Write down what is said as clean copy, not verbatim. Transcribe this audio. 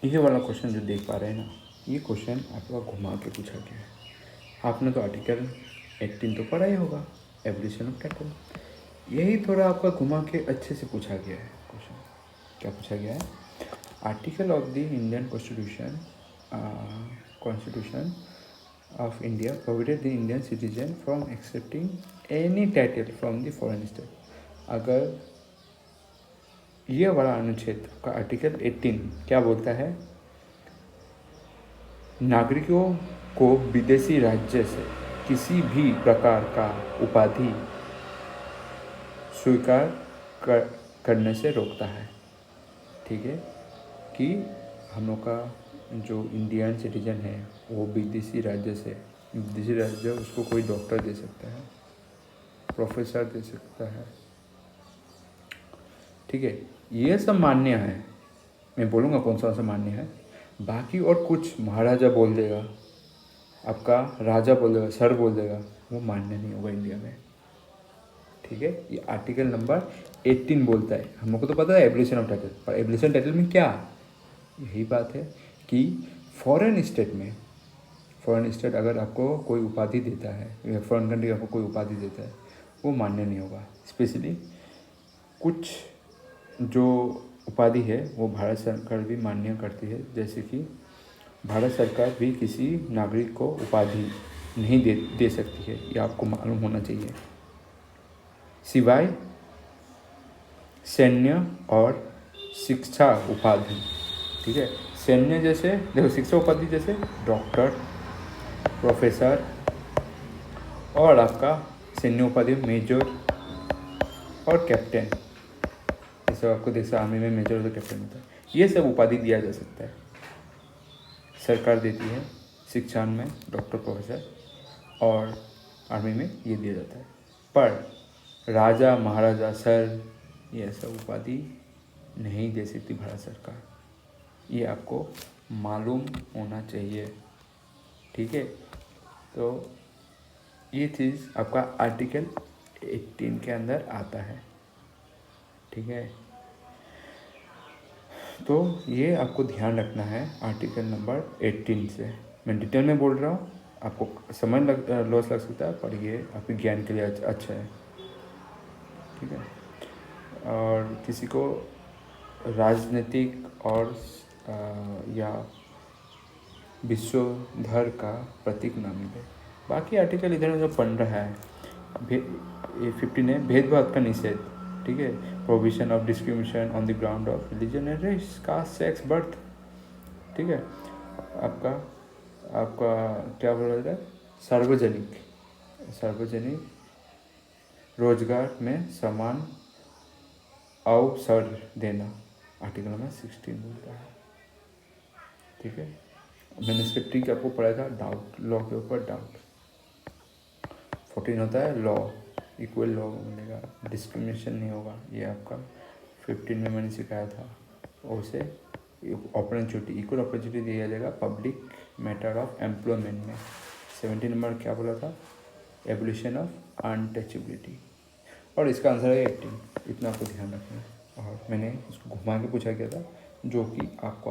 ये वाला क्वेश्चन जो देख पा रहे हैं ना, ये क्वेश्चन आपका घुमा के पूछा गया है। आपने तो आर्टिकल 18 तो पढ़ा ही होगा, एवोल्यूशन ऑफ कैटल। यही थोड़ा आपका घुमा के अच्छे से पूछा गया है क्वेश्चन। क्या पूछा गया है? Article of the Indian constitution of India provided the Indian citizen from accepting any title from the foreign state. अगर ये वाला अनुच्छेद का आर्टिकल 18 क्या बोलता है? नागरिकों को विदेशी राज्य से किसी भी प्रकार का उपाधि स्वीकार करने से रोकता है। ठीक है, कि हम लोग का जो इंडियन सिटीजन है वो विदेशी राज्य उसको कोई डॉक्टर दे सकता है, प्रोफेसर दे सकता है। ठीक है, ये सब मान्य है। मैं बोलूँगा कौन सा मान्य है। बाकी और कुछ महाराजा बोल देगा, आपका राजा बोल देगा, सर बोल देगा, वो मान्य नहीं होगा इंडिया में। ठीक है, ये आर्टिकल नंबर 18 बोलता है। हम लोग को तो पता है एब्लिशन ऑफ टाइटल, पर एब्लिशन टाइटल में क्या, यही बात है कि फॉरेन स्टेट अगर आपको कोई उपाधि देता है या फॉरेन कंट्री आपको कोई उपाधि देता है, वो मान्य नहीं होगा। स्पेशली कुछ जो उपाधि है वो भारत सरकार भी मान्य करती है, जैसे कि भारत सरकार भी किसी नागरिक को उपाधि नहीं दे सकती है, ये आपको मालूम होना चाहिए, सिवाय सैन्य और शिक्षा उपाधि। ठीक है, सैन्य जैसे देखो, शिक्षा उपाधि जैसे डॉक्टर, प्रोफेसर, और आपका सैन्य उपाधि मेजर और कैप्टन। जैसे आपको देखा आर्मी में मेजर और कैप्टन होता है, ये सब उपाधि दिया जा सकता है, सरकार देती है। शिक्षा में डॉक्टर, प्रोफेसर, और आर्मी में ये दिया जाता है। पर राजा, महाराजा, सर, ये सब उपाधि नहीं दे सकती भारत सरकार, ये आपको मालूम होना चाहिए। ठीक है, तो ये चीज़ आपका आर्टिकल 18 के अंदर आता है। ठीक है, तो ये आपको ध्यान रखना है आर्टिकल नंबर 18 से। मैं डिटेल में बोल रहा हूँ, आपको समझ लॉस लग सकता है, पर ये आपके ज्ञान के लिए अच्छा है। ठीक है, और किसी को राजनीतिक और या विश्व धर का प्रतीक न मिले। बाकी आर्टिकल इधर जो पढ़ रहा है, ये 15 है, भेदभाव का निषेध। ठीक है, provision of discrimination on the ground of religion and race, caste, sex, birth. ठीक है, आपका क्या बोला जाता है? सार्वजनिक रोजगार में समान अवसर देना, आर्टिकल नंबर 16 बोलता है। ठीक है, मैंने इसका ट्रिक आपको पढ़ाया था, डाउट, लॉ के ऊपर डाउट। 14 होता है लॉ, इक्वल लॉ मिलेगा, डिस्क्रिमिनेशन नहीं होगा, ये आपका 15 में मैंने सिखाया था। उसे अपॉर्चुनिटी, इक्वल अपॉर्चुनिटी दिया जाएगा पब्लिक मैटर ऑफ एम्प्लॉयमेंट में। 17 नंबर क्या बोला था? एवोल्यूशन ऑफ अनटचेबिलिटी, और इसका आंसर है 18। इतना आपको ध्यान रखना है। और मैंने इसको घुमा के पूछा गया था, जो कि आपको